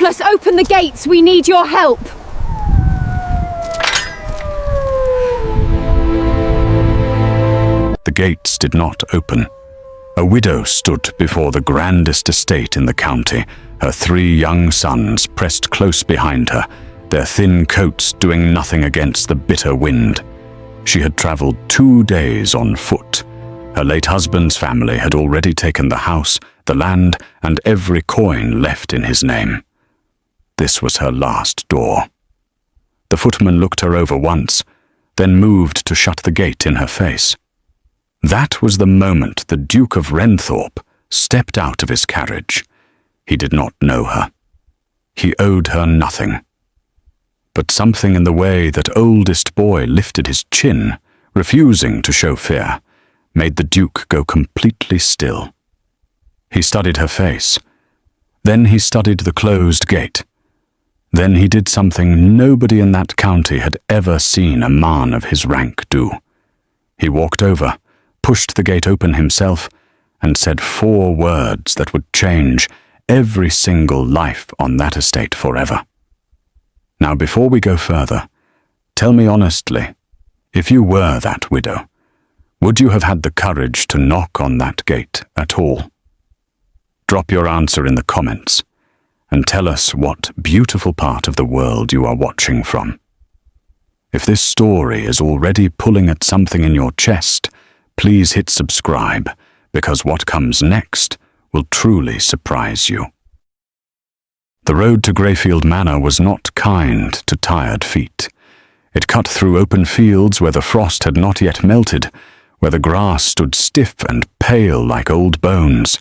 us open the gates. We need your help. The gates did not open. A widow stood before the grandest estate in the county, her 3 young sons pressed close behind her, their thin coats doing nothing against the bitter wind. She had traveled 2 days on foot. Her late husband's family had already taken the house, the land, and every coin left in his name. This was her last door. The footman looked her over once, then moved to shut the gate in her face. That was the moment the Duke of Renthorpe stepped out of his carriage. He did not know her. He owed her nothing. But something in the way that oldest boy lifted his chin, refusing to show fear, made the Duke go completely still. He studied her face. Then he studied the closed gate. Then he did something nobody in that county had ever seen a man of his rank do. He walked over, pushed the gate open himself, and said 4 words that would change every single life on that estate forever. Now, before we go further, tell me honestly, if you were that widow, would you have had the courage to knock on that gate at all? Drop your answer in the comments, and tell us what beautiful part of the world you are watching from. If this story is already pulling at something in your chest, please hit subscribe, because what comes next will truly surprise you. The road to Greyfield Manor was not kind to tired feet. It cut through open fields where the frost had not yet melted, where the grass stood stiff and pale like old bones,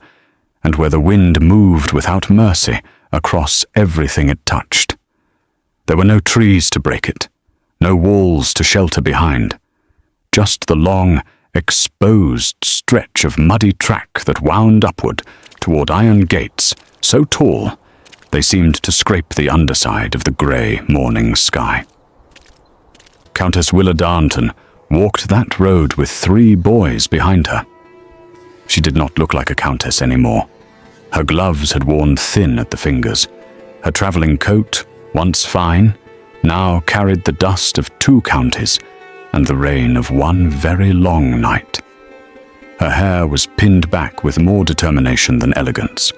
and where the wind moved without mercy across everything it touched. There were no trees to break it, no walls to shelter behind, just the long, exposed stretch of muddy track that wound upward toward iron gates so tall they seemed to scrape the underside of the grey morning sky. Countess Willa Darnton walked that road with 3 boys behind her. She did not look like a countess anymore. Her gloves had worn thin at the fingers. Her travelling coat, once fine, now carried the dust of 2 counties and the rain of 1 very long night. Her hair was pinned back with more determination than elegance,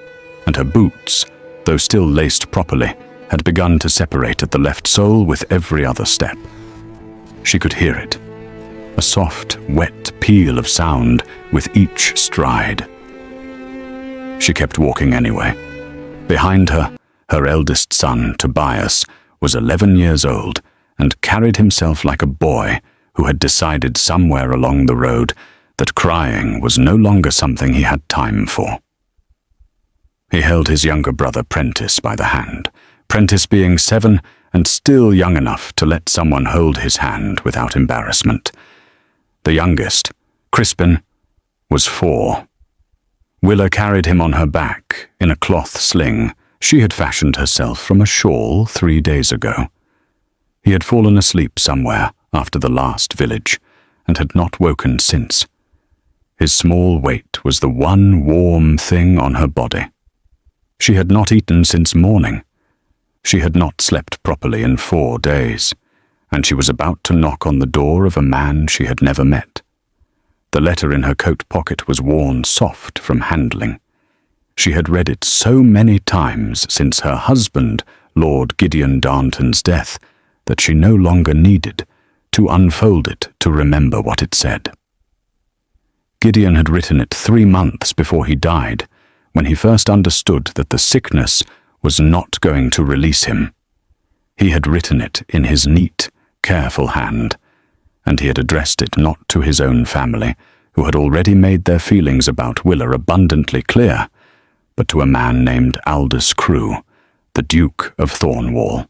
and her boots, though still laced properly, had begun to separate at the left sole with every other step. She could hear it, a soft, wet peal of sound with each stride. She kept walking anyway. Behind her, her eldest son, Tobias, was 11 years old and carried himself like a boy who had decided somewhere along the road that crying was no longer something he had time for. He held his younger brother Prentice by the hand, Prentice being 7 and still young enough to let someone hold his hand without embarrassment. The youngest, Crispin, was 4. Willa carried him on her back in a cloth sling she had fashioned herself from a shawl 3 days ago. He had fallen asleep somewhere after the last village and had not woken since. His small weight was the one warm thing on her body. She had not eaten since morning. She had not slept properly in 4 days, and she was about to knock on the door of a man she had never met. The letter in her coat pocket was worn soft from handling. She had read it so many times since her husband, Lord Gideon Darnton's death, that she no longer needed to unfold it to remember what it said. Gideon had written it 3 months before he died, when he first understood that the sickness was not going to release him. He had written it in his neat, careful hand, and he had addressed it not to his own family, who had already made their feelings about Willa abundantly clear, but to a man named Aldous Crewe, the Duke of Thornwall.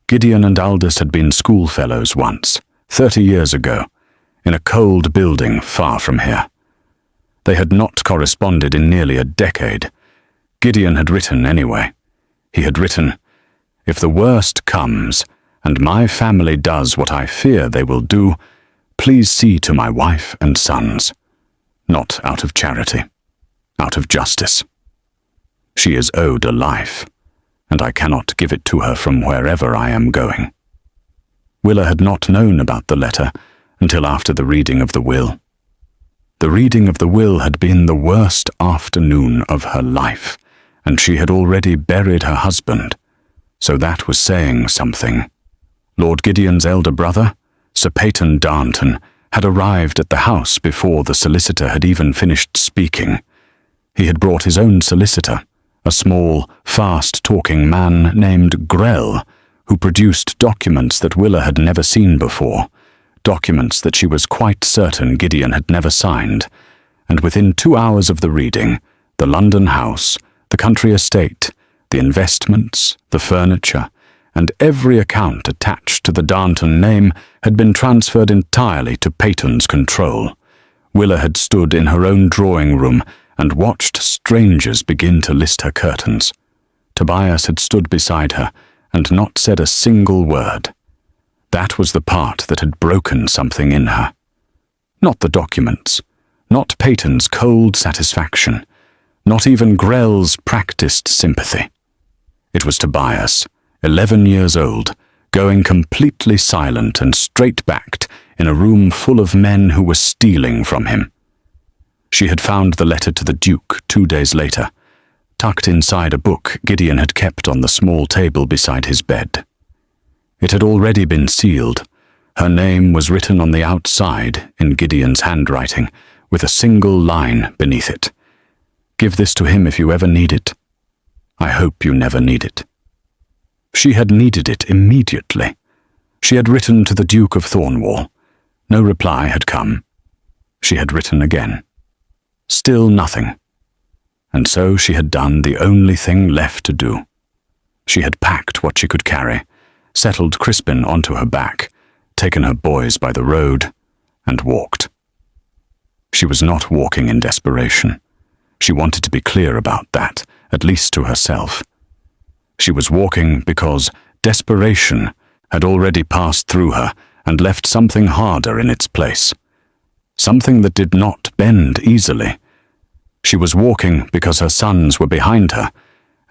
Gideon and Aldous had been schoolfellows once, 30 years ago, in a cold building far from here. They had not corresponded in nearly a decade. Gideon had written anyway. He had written, "If the worst comes, and my family does what I fear they will do, please see to my wife and sons. Not out of charity, out of justice. She is owed a life, and I cannot give it to her from wherever I am going." Willa had not known about the letter until after the reading of the will. The reading of the will had been the worst afternoon of her life, and she had already buried her husband, so that was saying something. Lord Gideon's elder brother, Sir Peyton Darnton, had arrived at the house before the solicitor had even finished speaking. He had brought his own solicitor, a small, fast-talking man named Grell, who produced documents that Willa had never seen before, documents that she was quite certain Gideon had never signed, and within 2 hours of the reading, the London house, the country estate, the investments, the furniture, and every account attached to the Darnton name had been transferred entirely to Peyton's control. Willa had stood in her own drawing room and watched strangers begin to list her curtains. Tobias had stood beside her and not said a single word. That was the part that had broken something in her. Not the documents, not Peyton's cold satisfaction, not even Grell's practiced sympathy. It was Tobias, 11 years old, going completely silent and straight-backed in a room full of men who were stealing from him. She had found the letter to the Duke 2 days later, tucked inside a book Gideon had kept on the small table beside his bed. It had already been sealed. Her name was written on the outside in Gideon's handwriting, with a single line beneath it. "Give this to him if you ever need it. I hope you never need it." She had needed it immediately. She had written to the Duke of Thornwall. No reply had come. She had written again. Still nothing. And so she had done the only thing left to do. She had packed what she could carry, settled Crispin onto her back, taken her boys by the road, and walked. She was not walking in desperation. She wanted to be clear about that, at least to herself. She was walking because desperation had already passed through her and left something harder in its place. Something that did not bend easily. She was walking because her sons were behind her,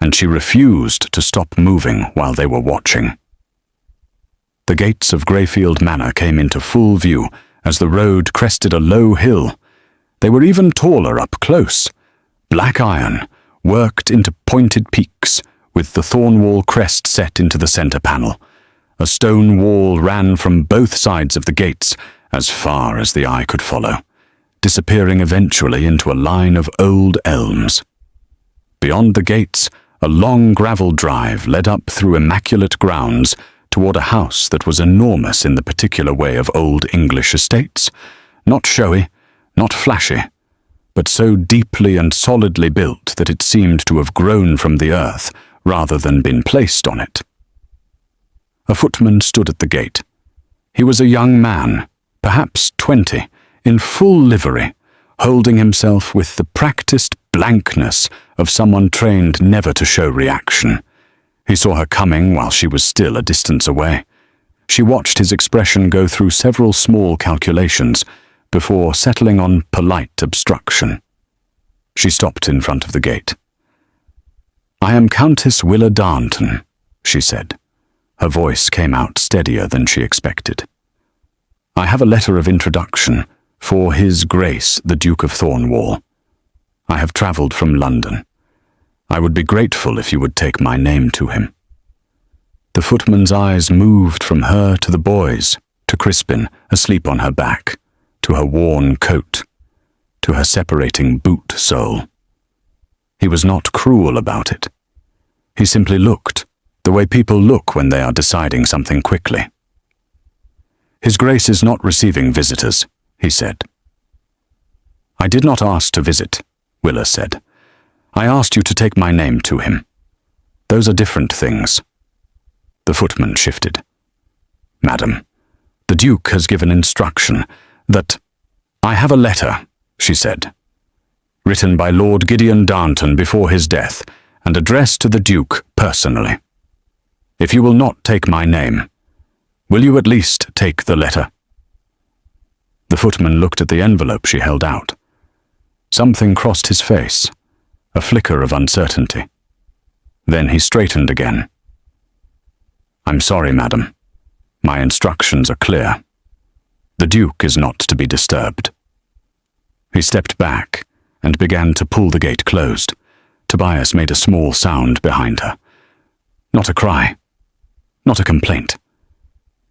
and she refused to stop moving while they were watching. The gates of Greyfield Manor came into full view as the road crested a low hill. They were even taller up close. Black iron, worked into pointed peaks, with the Thornwall crest set into the centre panel. A stone wall ran from both sides of the gates, as far as the eye could follow, disappearing eventually into a line of old elms. Beyond the gates, a long gravel drive led up through immaculate grounds toward a house that was enormous in the particular way of old English estates, not showy, not flashy, but so deeply and solidly built that it seemed to have grown from the earth rather than been placed on it. A footman stood at the gate. He was a young man, perhaps 20, in full livery, holding himself with the practiced blankness of someone trained never to show reaction. He saw her coming while she was still a distance away. She watched his expression go through several small calculations before settling on polite obstruction. She stopped in front of the gate. "I am Countess Willa Darnton," she said. Her voice came out steadier than she expected. "I have a letter of introduction for His Grace the Duke of Thornwall. I have travelled from London. I would be grateful if you would take my name to him." The footman's eyes moved from her to the boys, to Crispin, asleep on her back, to her worn coat, to her separating boot sole. He was not cruel about it. He simply looked, the way people look when they are deciding something quickly. "His Grace is not receiving visitors," he said. "I did not ask to visit," Willa said. "I asked you to take my name to him. Those are different things." The footman shifted. "Madam, the Duke has given instruction that—" "I have a letter," she said, "written by Lord Gideon Darnton before his death, and addressed to the Duke personally. If you will not take my name, will you at least take the letter?" The footman looked at the envelope she held out. Something crossed his face, a flicker of uncertainty. Then he straightened again. "I'm sorry, madam. My instructions are clear. The Duke is not to be disturbed." He stepped back and began to pull the gate closed. Tobias made a small sound behind her. Not a cry, not a complaint.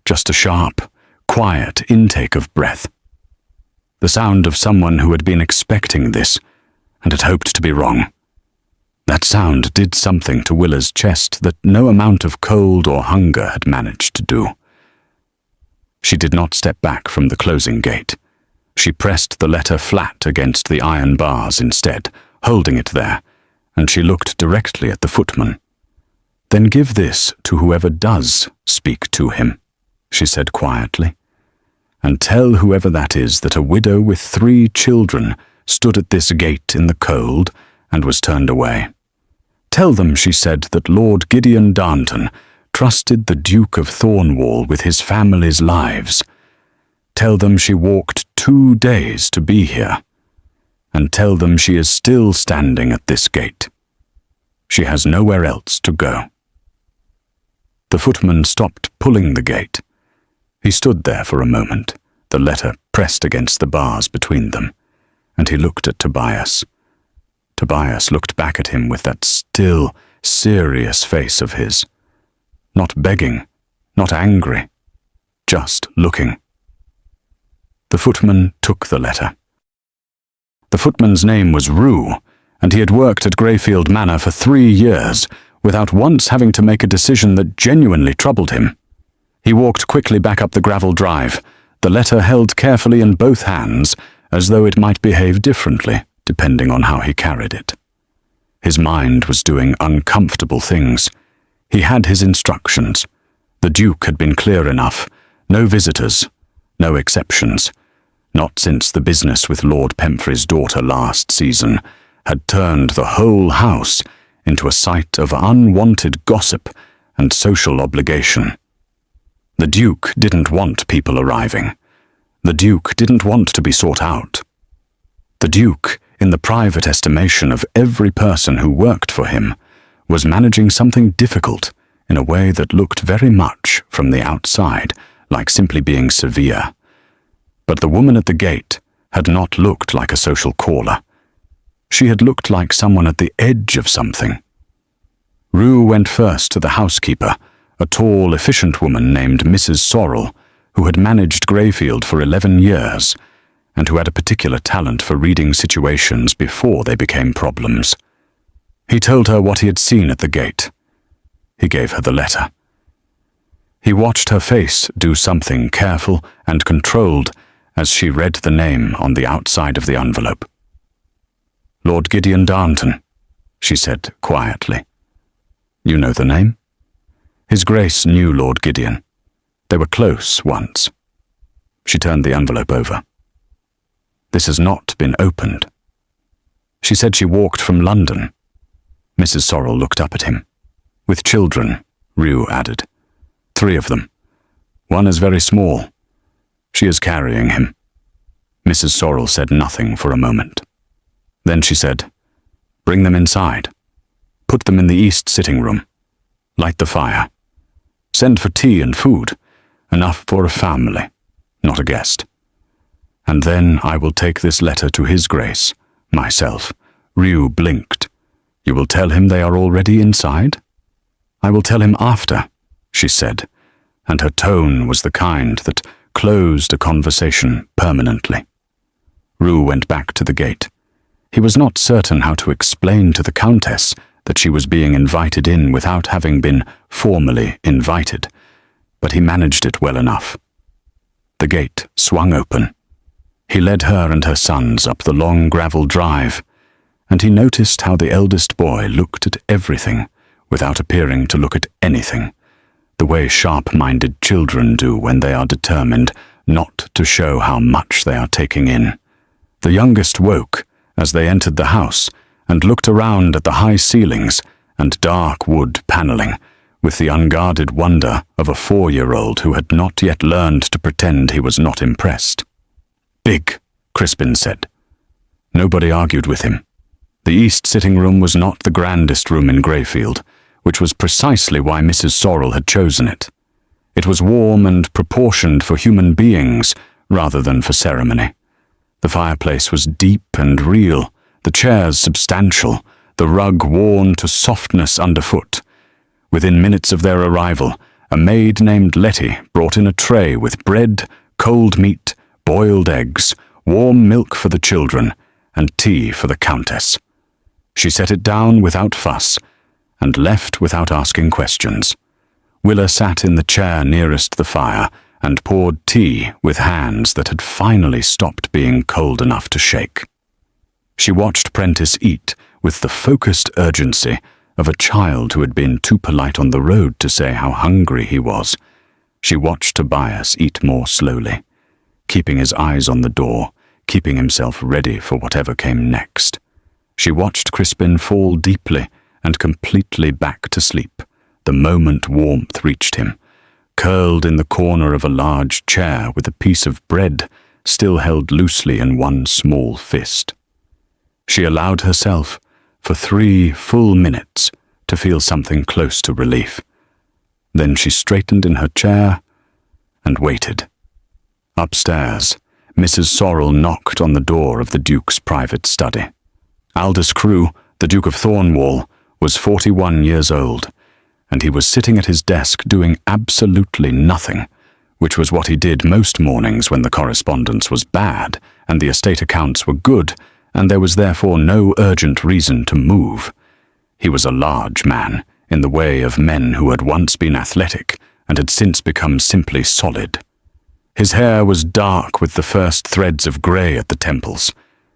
Just a sharp, quiet intake of breath. The sound of someone who had been expecting this and had hoped to be wrong. That sound did something to Willa's chest that no amount of cold or hunger had managed to do. She did not step back from the closing gate. She pressed the letter flat against the iron bars instead, holding it there, and she looked directly at the footman. "Then give this to whoever does speak to him," she said quietly, "and tell whoever that is that a widow with 3 children stood at this gate in the cold and was turned away. Tell them," she said, "that Lord Gideon Darnton trusted the Duke of Thornwall with his family's lives. Tell them she walked 2 days to be here. And tell them she is still standing at this gate. She has nowhere else to go." The footman stopped pulling the gate. He stood there for a moment, the letter pressed against the bars between them, and he looked at Tobias. Tobias looked back at him with that still, serious face of his. Not begging, not angry, just looking. The footman took the letter. The footman's name was Rue, and he had worked at Greyfield Manor for 3 years, without once having to make a decision that genuinely troubled him. He walked quickly back up the gravel drive, the letter held carefully in both hands, as though it might behave differently, depending on how he carried it. His mind was doing uncomfortable things. He had his instructions. The Duke had been clear enough. No visitors, no exceptions. Not since the business with Lord Pemfrey's daughter last season had turned the whole house into a site of unwanted gossip and social obligation. The Duke didn't want people arriving. The Duke didn't want to be sought out. The Duke, in the private estimation of every person who worked for him, was managing something difficult in a way that looked very much, from the outside, like simply being severe. But the woman at the gate had not looked like a social caller. She had looked like someone at the edge of something. Rue went first to the housekeeper, a tall, efficient woman named Mrs. Sorrel, who had managed Greyfield for 11 years, and who had a particular talent for reading situations before they became problems. He told her what he had seen at the gate. He gave her the letter. He watched her face do something careful and controlled as she read the name on the outside of the envelope. "Lord Gideon Darnton," she said quietly. "You know the name?" His Grace knew Lord Gideon. They were close once. She turned the envelope over. "This has not been opened." She said she walked from London. Mrs. Sorrel looked up at him. "With children," Rue added. 3 of them. One is very small. She is carrying him." Mrs. Sorrel said nothing for a moment. Then she said, "Bring them inside. Put them in the east sitting room. Light the fire. Send for tea and food, enough for a family, not a guest. And then I will take this letter to His Grace, myself." Rue blinked. "You will tell him they are already inside?" "I will tell him after," she said, and her tone was the kind that closed a conversation permanently. Rue went back to the gate. He was not certain how to explain to the Countess that she was being invited in without having been formally invited, but he managed it well enough. The gate swung open. He led her and her sons up the long gravel drive, and he noticed how the eldest boy looked at everything without appearing to look at anything, the way sharp-minded children do when they are determined not to show how much they are taking in. The youngest woke as they entered the house and looked around at the high ceilings and dark wood paneling with the unguarded wonder of a 4-year-old who had not yet learned to pretend he was not impressed. "Big," Crispin said. Nobody argued with him. The east sitting room was not the grandest room in Greyfield, which was precisely why Mrs. Sorrel had chosen it. It was warm and proportioned for human beings rather than for ceremony. The fireplace was deep and real, the chairs substantial, the rug worn to softness underfoot. Within minutes of their arrival, a maid named Letty brought in a tray with bread, cold meat, boiled eggs, warm milk for the children, and tea for the Countess. She set it down without fuss, and left without asking questions. Willa sat in the chair nearest the fire and poured tea with hands that had finally stopped being cold enough to shake. She watched Prentice eat with the focused urgency of a child who had been too polite on the road to say how hungry he was. She watched Tobias eat more slowly, keeping his eyes on the door, keeping himself ready for whatever came next. She watched Crispin fall deeply and completely back to sleep the moment warmth reached him, curled in the corner of a large chair with a piece of bread still held loosely in one small fist. She allowed herself, for 3 full minutes, to feel something close to relief. Then she straightened in her chair and waited. Upstairs, Mrs. Sorrel knocked on the door of the Duke's private study. Aldous Crewe, the Duke of Thornwall, was 41 years old, and he was sitting at his desk doing absolutely nothing, which was what he did most mornings when the correspondence was bad and the estate accounts were good, and there was therefore no urgent reason to move. He was a large man, in the way of men who had once been athletic and had since become simply solid. His hair was dark with the first threads of grey at the temples.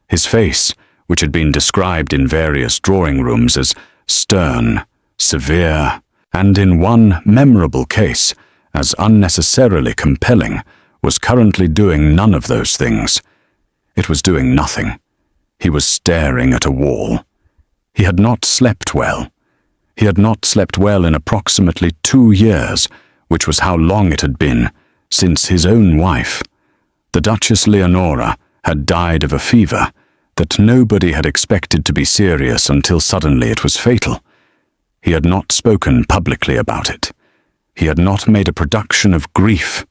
His face, which had been described in various drawing rooms as stern, severe, and in one memorable case as unnecessarily compelling, was currently doing none of those things. It was doing nothing. He was staring at a wall. He had not slept well. He had not slept well in approximately 2 years, which was how long it had been since his own wife, the Duchess Leonora, had died of a fever that nobody had expected to be serious until suddenly it was fatal. He had not spoken publicly about it. He had not made a production of grief.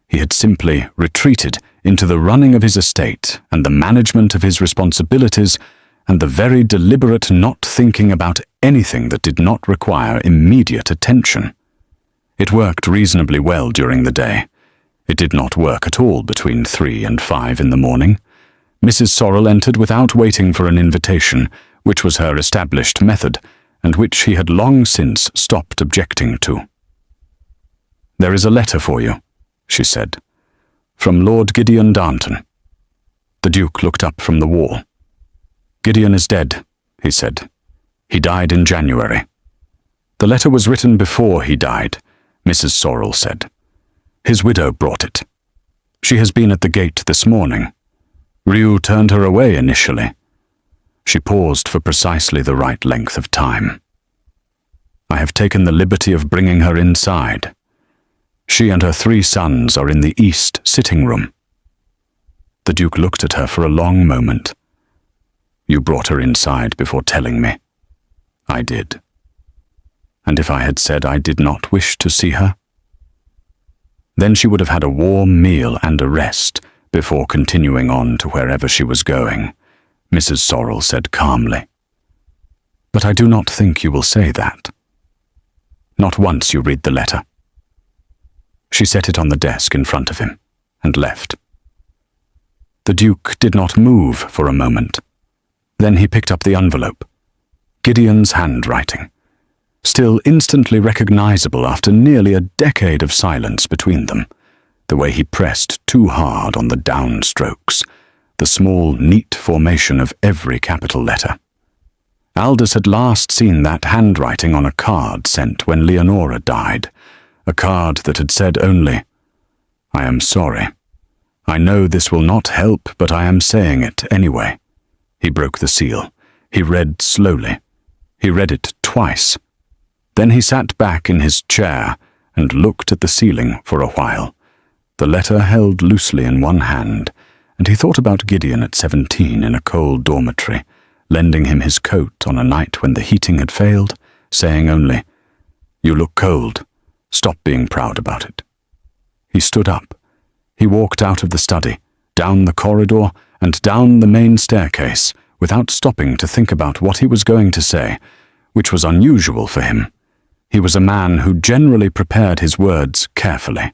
He had simply retreated into the running of his estate and the management of his responsibilities and the very deliberate not thinking about anything that did not require immediate attention. It worked reasonably well during the day. It did not work at all between 3 and 5 in the morning. Mrs. Sorrel entered without waiting for an invitation, which was her established method, and which he had long since stopped objecting to. "There is a letter for you," she said, "from Lord Gideon Darnton." The Duke looked up from the wall. "Gideon is dead," he said. "He died in January." "The letter was written before he died," Mrs. Sorrel said. "His widow brought it. She has been at the gate this morning. Ryu turned her away initially." She paused for precisely the right length of time. "I have taken the liberty of bringing her inside. She and her 3 sons are in the east sitting room." The Duke looked at her for a long moment. "You brought her inside before telling me." "I did." "And if I had said I did not wish to see her?" "Then she would have had a warm meal and a rest before continuing on to wherever she was going," Mrs. Sorrel said calmly. "But I do not think you will say that. Not once you read the letter." She set it on the desk in front of him and left. The Duke did not move for a moment. Then he picked up the envelope. Gideon's handwriting, still instantly recognizable after nearly a decade of silence between them, the way he pressed too hard on the downstrokes, the small, neat formation of every capital letter. Aldous had last seen that handwriting on a card sent when Leonora died, a card that had said only, "I am sorry. I know this will not help, but I am saying it anyway." He broke the seal. He read slowly. He read it twice. Then he sat back in his chair and looked at the ceiling for a while, the letter held loosely in one hand, and he thought about Gideon at 17 in a cold dormitory, lending him his coat on a night when the heating had failed, saying only, You look cold. Stop being proud about it." He stood up. He walked out of the study, down the corridor, and down the main staircase, without stopping to think about what he was going to say, which was unusual for him. He was a man who generally prepared his words carefully.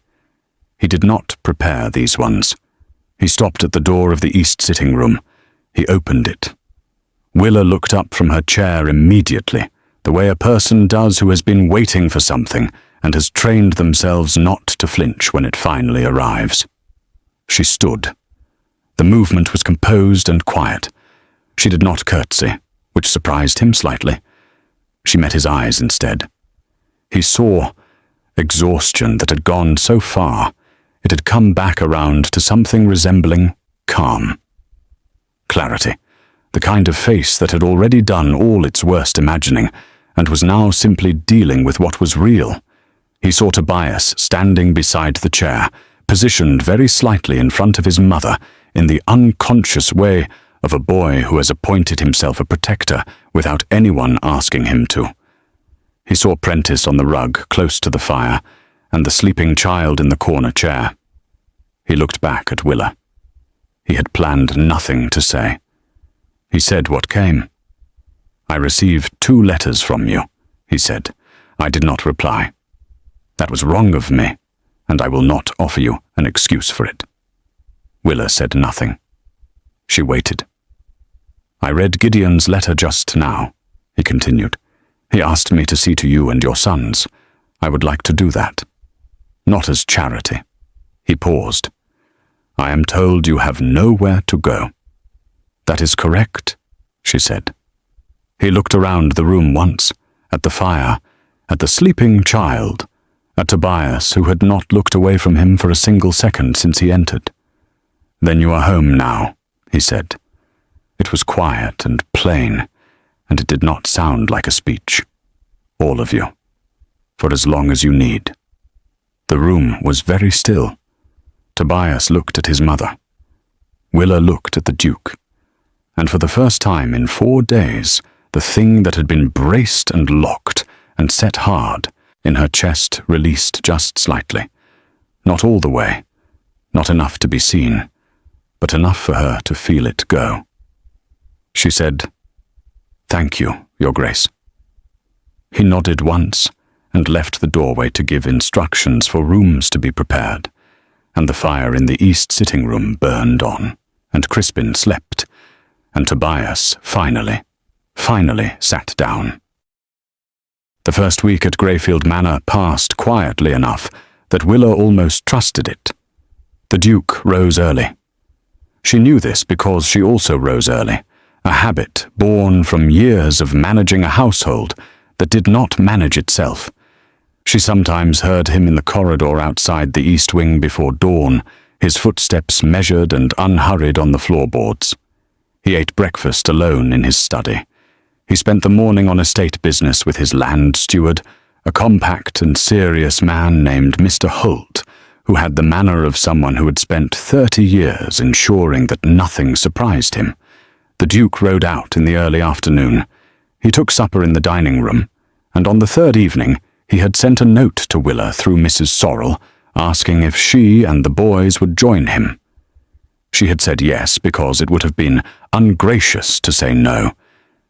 He did not prepare these ones. He stopped at the door of the east sitting room. He opened it. Willa looked up from her chair immediately, the way a person does who has been waiting for something and has trained themselves not to flinch when it finally arrives. She stood. The movement was composed and quiet. She did not curtsy, which surprised him slightly. She met his eyes instead. He saw exhaustion that had gone so far, it had come back around to something resembling calm. Clarity, the kind of face that had already done all its worst imagining and was now simply dealing with what was real. He saw Tobias standing beside the chair, positioned very slightly in front of his mother, in the unconscious way of a boy who has appointed himself a protector without anyone asking him to. He saw Prentice on the rug close to the fire, and the sleeping child in the corner chair. He looked back at Willa. He had planned nothing to say. He said what came. "I received 2 letters from you," he said. "I did not reply. That was wrong of me, and I will not offer you an excuse for it." Willa said nothing. She waited. "I read Gideon's letter just now," he continued. "He asked me to see to you and your sons. I would like to do that. Not as charity." He paused. "I am told you have nowhere to go." "That is correct," she said. He looked around the room once, at the fire, at the sleeping child, at Tobias, who had not looked away from him for a single second since he entered. "Then you are home now," he said. It was quiet and plain, and it did not sound like a speech. "All of you. For as long as you need." The room was very still. Tobias looked at his mother. Willa looked at the Duke. And for the first time in 4 days, the thing that had been braced and locked and set hard in her chest released just slightly. Not all the way, not enough to be seen, but enough for her to feel it go. She said, "Thank you, Your Grace." He nodded once and left the doorway to give instructions for rooms to be prepared, and the fire in the east sitting room burned on, and Crispin slept, and Tobias finally sat down. The first week at Greyfield Manor passed quietly enough that Willa almost trusted it. The Duke rose early. She knew this because she also rose early, a habit born from years of managing a household that did not manage itself. She sometimes heard him in the corridor outside the east wing before dawn, his footsteps measured and unhurried on the floorboards. He ate breakfast alone in his study. He spent the morning on estate business with his land steward, a compact and serious man named Mr. Holt, who had the manner of someone who had spent 30 years ensuring that nothing surprised him. The Duke rode out in the early afternoon. He took supper in the dining room, and on the 3rd evening he had sent a note to Willa through Mrs. Sorrel, asking if she and the boys would join him. She had said yes because it would have been ungracious to say no,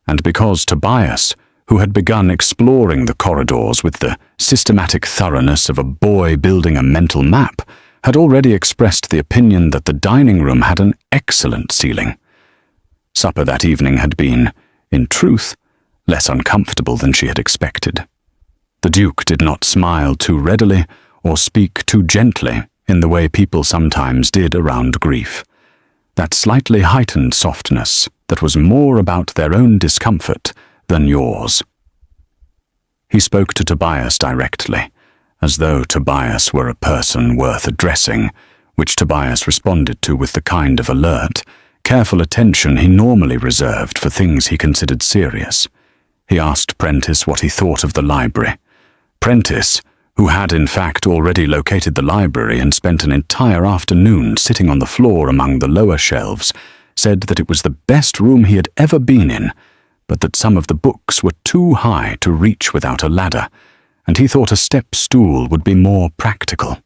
and because Tobias, who had begun exploring the corridors with the systematic thoroughness of a boy building a mental map, had already expressed the opinion that the dining room had an excellent ceiling. Supper that evening had been, in truth, less uncomfortable than she had expected. The Duke did not smile too readily or speak too gently in the way people sometimes did around grief. That slightly heightened softness that was more about their own discomfort than yours. He spoke to Tobias directly, as though Tobias were a person worth addressing, which Tobias responded to with the kind of alert, careful attention he normally reserved for things he considered serious. He asked Prentice what he thought of the library. Prentice, who had in fact already located the library and spent an entire afternoon sitting on the floor among the lower shelves, said that it was the best room he had ever been in, but that some of the books were too high to reach without a ladder, and he thought a step stool would be more practical.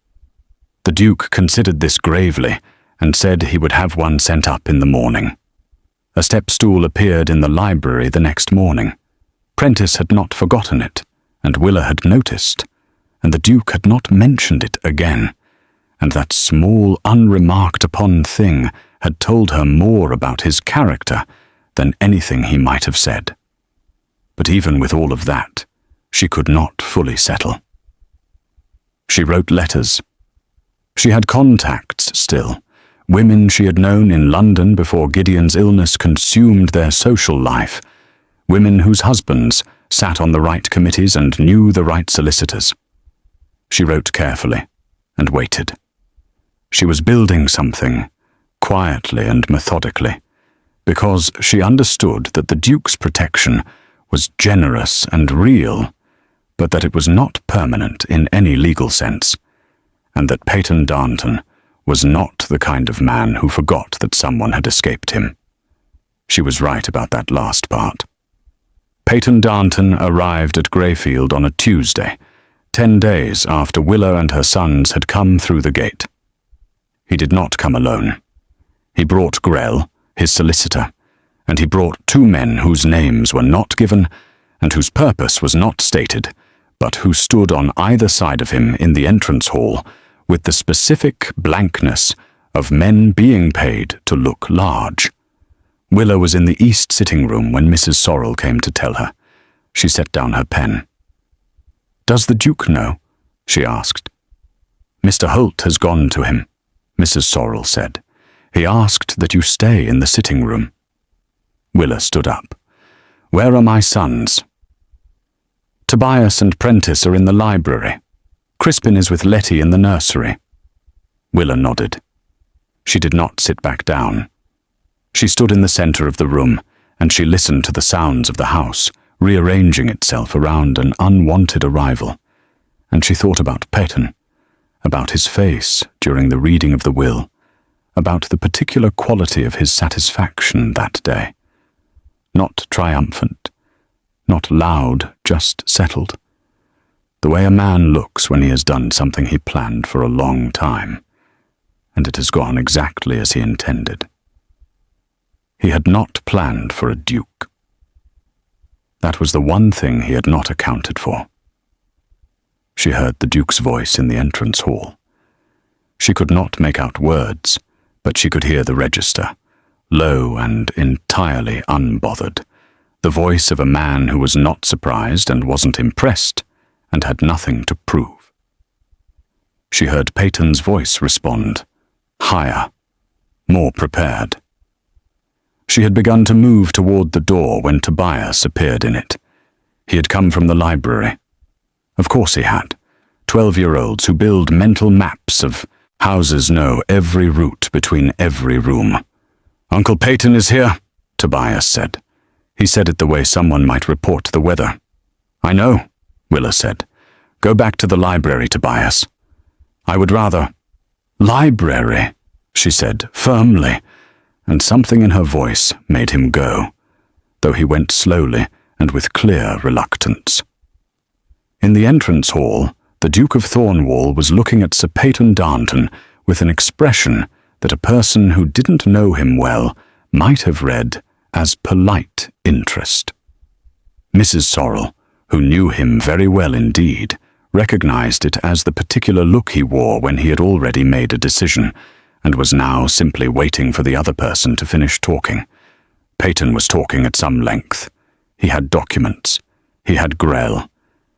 The Duke considered this gravely and said he would have one sent up in the morning. A step stool appeared in the library the next morning. Prentice had not forgotten it, and Willa had noticed, and the Duke had not mentioned it again, and that small, unremarked-upon thing had told her more about his character than anything he might have said. But even with all of that, she could not fully settle. She wrote letters. She had contacts still, women she had known in London before Gideon's illness consumed their social life, women whose husbands sat on the right committees and knew the right solicitors. She wrote carefully and waited. She was building something, quietly and methodically, because she understood that the Duke's protection was generous and real, but that it was not permanent in any legal sense, and that Peyton Darnton was not the kind of man who forgot that someone had escaped him. She was right about that last part. Peyton Darnton arrived at Greyfield on a Tuesday, 10 days after Willa and her sons had come through the gate. He did not come alone. He brought Grell, his solicitor, and he brought 2 men whose names were not given and whose purpose was not stated, but who stood on either side of him in the entrance hall with the specific blankness of men being paid to look large. Willa was in the east sitting room when Mrs. Sorrel came to tell her. She set down her pen. "Does the Duke know?" she asked. "Mr. Holt has gone to him," Mrs. Sorrel said. "He asked that you stay in the sitting room." Willa stood up. "Where are my sons?" "Tobias and Prentice are in the library. Crispin is with Letty in the nursery." Willa nodded. She did not sit back down. She stood in the center of the room, and she listened to the sounds of the house, rearranging itself around an unwanted arrival. And she thought about Peyton, about his face during the reading of the will, about the particular quality of his satisfaction that day. Not triumphant, not loud, just settled. The way a man looks when he has done something he planned for a long time, and it has gone exactly as he intended. He had not planned for a duke. That was the one thing he had not accounted for. She heard the Duke's voice in the entrance hall. She could not make out words, but she could hear the register, low and entirely unbothered, the voice of a man who was not surprised and wasn't impressed and had nothing to prove. She heard Peyton's voice respond, higher, more prepared. She had begun to move toward the door when Tobias appeared in it. He had come from the library. Of course he had. 12-year-olds who build mental maps of houses know every route between every room. "Uncle Peyton is here," Tobias said. He said it the way someone might report the weather. "I know," Willa said. "Go back to the library, Tobias." "I would rather—" "Library," she said firmly, and something in her voice made him go, though he went slowly and with clear reluctance. In the entrance hall, the Duke of Thornwall was looking at Sir Peyton Darnton with an expression that a person who didn't know him well might have read as polite interest. Mrs. Sorrel, who knew him very well indeed, recognized it as the particular look he wore when he had already made a decision, and was now simply waiting for the other person to finish talking. Peyton was talking at some length. He had documents. He had Grell.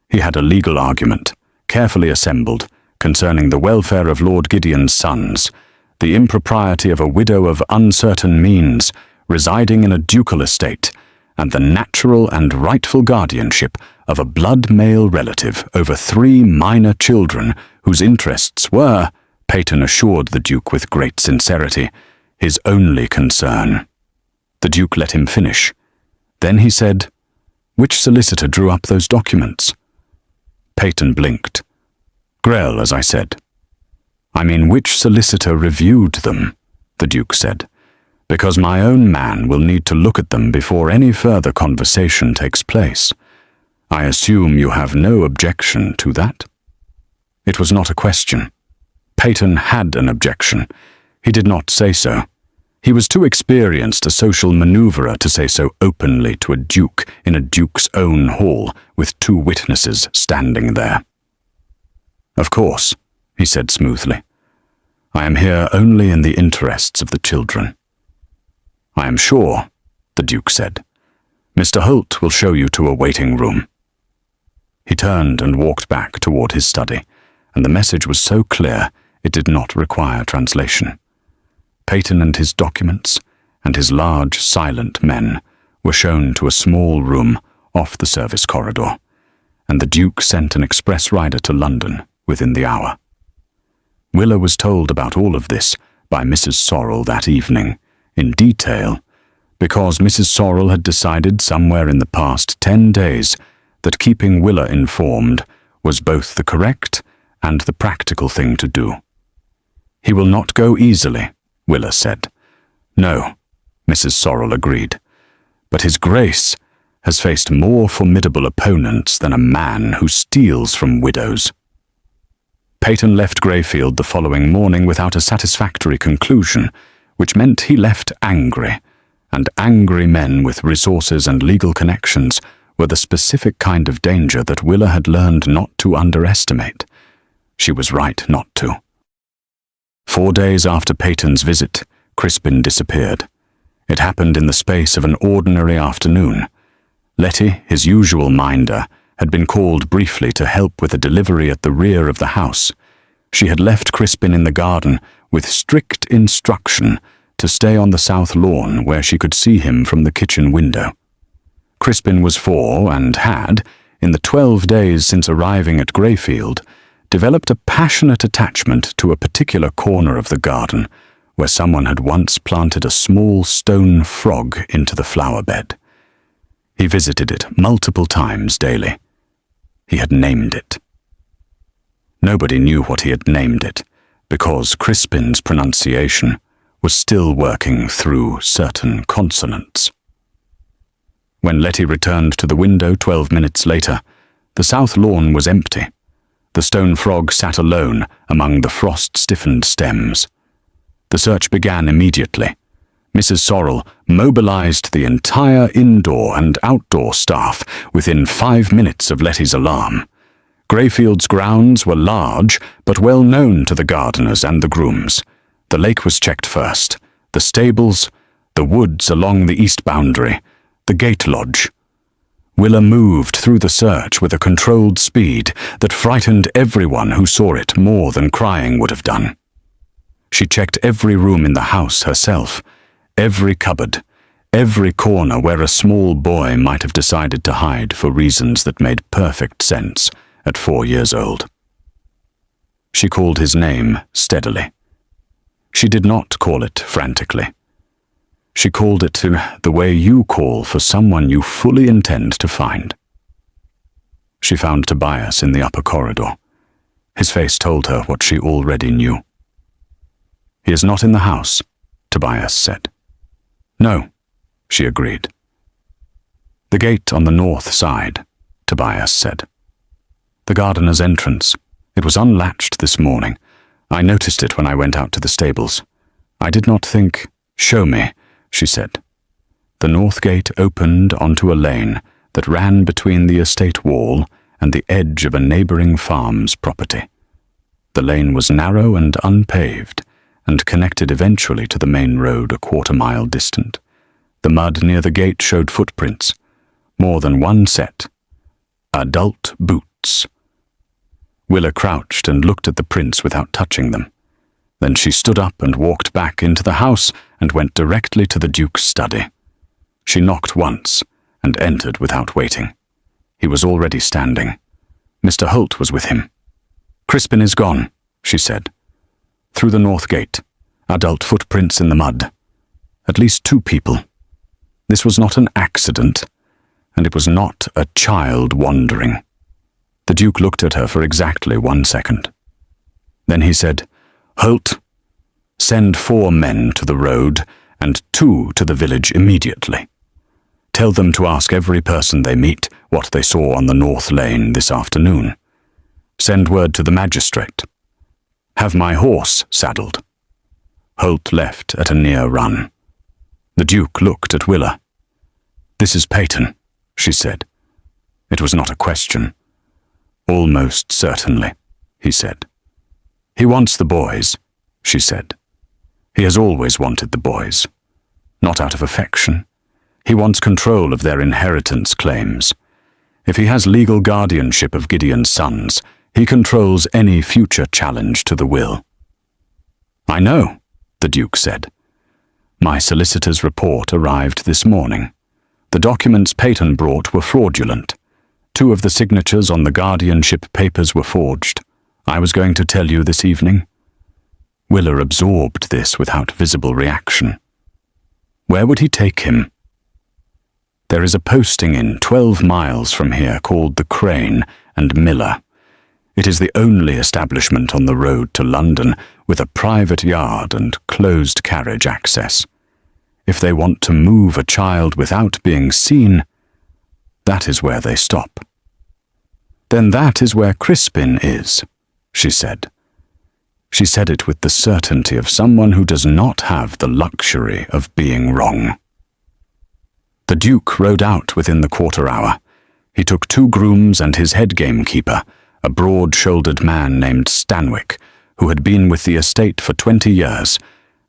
He had a legal argument, carefully assembled, concerning the welfare of Lord Gideon's sons, the impropriety of a widow of uncertain means residing in a ducal estate, and the natural and rightful guardianship of a blood male relative over 3 minor children whose interests were, Peyton assured the Duke with great sincerity, his only concern. The Duke let him finish. Then he said, "Which solicitor drew up those documents?" Peyton blinked. "Grell, as I said." "I mean, which solicitor reviewed them?" the Duke said. "Because my own man will need to look at them before any further conversation takes place. I assume you have no objection to that?" It was not a question. Peyton had an objection. He did not say so. He was too experienced a social maneuverer to say so openly to a duke in a duke's own hall with 2 witnesses standing there. "Of course," he said smoothly. "I am here only in the interests of the children." "I am sure," the duke said. "Mr. Holt will show you to a waiting room." He turned and walked back toward his study, and the message was so clear it did not require translation. Peyton and his documents, and his large, silent men, were shown to a small room off the service corridor, and the Duke sent an express rider to London within the hour. Willa was told about all of this by Mrs. Sorrel that evening, in detail, because Mrs. Sorrel had decided somewhere in the past 10 days that keeping Willa informed was both the correct and the practical thing to do. "He will not go easily," Willa said. "No," Mrs. Sorrel agreed, "but His Grace has faced more formidable opponents than a man who steals from widows." Peyton left Greyfield the following morning without a satisfactory conclusion, which meant he left angry, and angry men with resources and legal connections were the specific kind of danger that Willa had learned not to underestimate. She was right not to. 4 days after Peyton's visit, Crispin disappeared. It happened in the space of an ordinary afternoon. Letty, his usual minder, had been called briefly to help with a delivery at the rear of the house. She had left Crispin in the garden with strict instruction to stay on the south lawn where she could see him from the kitchen window. Crispin was 4 and had, in the 12 days since arriving at Greyfield, developed a passionate attachment to a particular corner of the garden where someone had once planted a small stone frog into the flower bed. He visited it multiple times daily. He had named it. Nobody knew what he had named it, because Crispin's pronunciation was still working through certain consonants. When Letty returned to the window 12 minutes later, the south lawn was empty. The stone frog sat alone among the frost-stiffened stems. The search began immediately. Mrs. Sorrel mobilized the entire indoor and outdoor staff within 5 minutes of Letty's alarm. Greyfield's grounds were large, but well known to the gardeners and the grooms. The lake was checked first, the stables, the woods along the east boundary, the gate lodge. Willa moved through the search with a controlled speed that frightened everyone who saw it more than crying would have done. She checked every room in the house herself, every cupboard, every corner where a small boy might have decided to hide for reasons that made perfect sense at 4 years old. She called his name steadily. She did not call it frantically. She called it the way you call for someone you fully intend to find. She found Tobias in the upper corridor. His face told her what she already knew. "He is not in the house," Tobias said. "No," she agreed. "The gate on the north side," Tobias said. "The gardener's entrance. It was unlatched this morning. I noticed it when I went out to the stables. I did not think, 'Show me,' she said. The north gate opened onto a lane that ran between the estate wall and the edge of a neighboring farm's property. The lane was narrow and unpaved, and connected eventually to the main road a quarter-mile distant. The mud near the gate showed footprints, more than one set. Adult boots. Willa crouched and looked at the prints without touching them. Then she stood up and walked back into the house and went directly to the Duke's study. She knocked once and entered without waiting. He was already standing. Mr. Holt was with him. "Crispin is gone," she said. "Through the north gate. Adult footprints in the mud. At least 2 people. This was not an accident, and it was not a child wandering." The Duke looked at her for exactly 1 second. Then he said, "Holt, send 4 men to the road and 2 to the village immediately. Tell them to ask every person they meet what they saw on the North Lane this afternoon. Send word to the magistrate. Have my horse saddled. Holt left at a near run. The Duke looked at Willa. This is Peyton, she said. It was not a question. Almost certainly, he said. He wants the boys, she said. He has always wanted the boys. Not out of affection. He wants control of their inheritance claims. If he has legal guardianship of Gideon's sons, he controls any future challenge to the will. I know, the Duke said. My solicitor's report arrived this morning. The documents Peyton brought were fraudulent. 2 of the signatures on the guardianship papers were forged. I was going to tell you this evening. Willa absorbed this without visible reaction. Where would he take him? There is a posting inn 12 miles from here called the Crane and Miller. It is the only establishment on the road to London with a private yard and closed carriage access. If they want to move a child without being seen, that is where they stop. Then that is where Crispin is, she said. She said it with the certainty of someone who does not have the luxury of being wrong. The Duke rode out within the quarter hour. He took 2 grooms and his head gamekeeper, a broad-shouldered man named Stanwick, who had been with the estate for 20 years,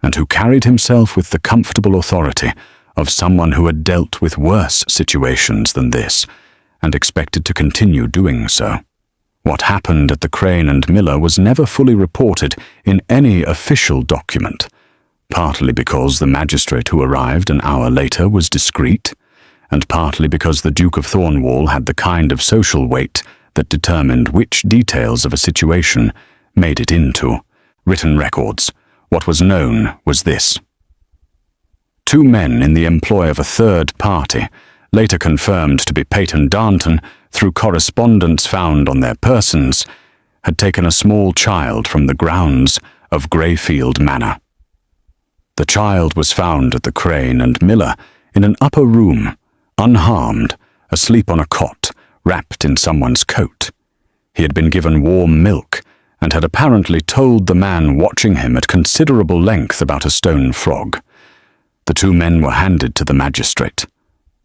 and who carried himself with the comfortable authority of someone who had dealt with worse situations than this, and expected to continue doing so. What happened at the Crane and Miller was never fully reported in any official document, partly because the magistrate who arrived an hour later was discreet, and partly because the Duke of Thornwall had the kind of social weight that determined which details of a situation made it into written records. What was known was this. 2 men in the employ of a third party, later confirmed to be Peyton Darnton through correspondence found on their persons, had taken a small child from the grounds of Greyfield Manor. The child was found at the Crane and Miller in an upper room, unharmed, asleep on a cot, wrapped in someone's coat. He had been given warm milk and had apparently told the man watching him at considerable length about a stone frog. The 2 men were handed to the magistrate.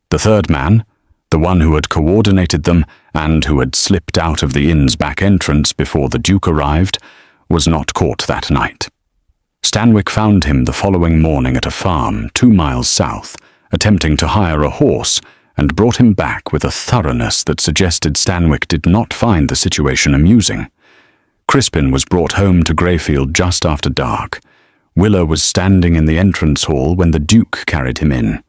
The third man, the one who had coordinated them and who had slipped out of the inn's back entrance before the Duke arrived, was not caught that night. Stanwick found him the following morning at a farm 2 miles south, attempting to hire a horse, and brought him back with a thoroughness that suggested Stanwick did not find the situation amusing. Crispin was brought home to Greyfield just after dark. Willa was standing in the entrance hall when the Duke carried him in.